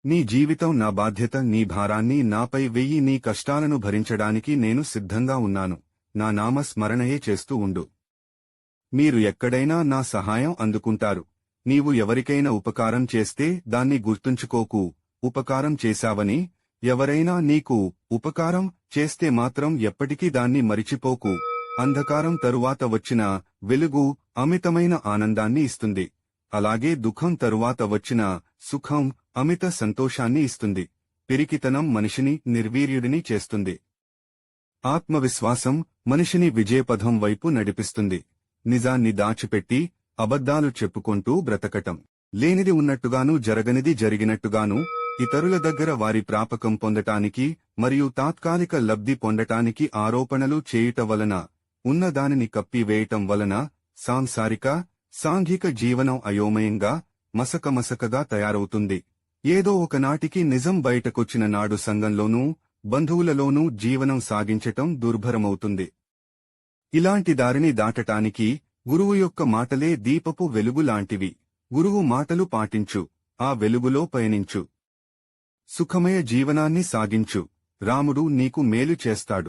నీ జీవితం నా బాధ్యత, నీ భారాన్ని నాపై వెయ్యి, నీ కష్టాలను భరించడానికి నేను సిద్ధంగా ఉన్నాను. నా నామ స్మరణయే చేస్తూ ఉండు. మీరు ఎక్కడైనా నా సహాయం అందుకుంటారు. నీవు ఎవరికైనా ఉపకారం చేస్తే దాన్ని గుర్తుంచుకోకు, ఉపకారం చేశావని. ఎవరైనా నీకు ఉపకారం చేస్తే మాత్రం ఎప్పటికీ దాన్ని మరిచిపోకు. అంధకారం తరువాత వచ్చిన వెలుగు అమితమైన ఆనందాన్ని ఇస్తుంది. అలాగే దుఃఖం తరువాత వచ్చిన సుఖం అమిత సంతోషాన్ని ఇస్తుంది. పిరికితనం మనిషిని నిర్వీర్యుడిని చేస్తుంది. ఆత్మవిశ్వాసం మనిషిని విజయపథం వైపు నడిపిస్తుంది. నిజాన్ని దాచిపెట్టి అబద్ధాలు చెప్పుకుంటూ బ్రతకటం, లేనిది ఉన్నట్టుగానూ జరగనిది జరిగినట్టుగానూ, ఇతరుల దగ్గర వారి ప్రాపకం పొందటానికి మరియు తాత్కాలిక లబ్ధి పొందటానికి ఆరోపణలు చేయుట వలన, ఉన్నదానిని కప్పివేయటం వలన సాంసారిక సాంఘిక జీవనం అయోమయంగా మసకమసకగా తయారవుతుంది. ఏదో ఒకనాటికి నిజం బయటకొచ్చిన నాడు సంఘంలోనూ బంధువులలోనూ జీవనం సాగించటం దుర్భరమవుతుంది. ఇలాంటి దారిని దాటటానికి గురువు యొక్క మాటలే దీపపు వెలుగులాంటివి. గురువు మాటలు పాటించు, ఆ వెలుగులో పయనించు. సుఖమయ జీవనాన్ని సాగించు. రాముడు నీకు మేలు చేస్తాడు.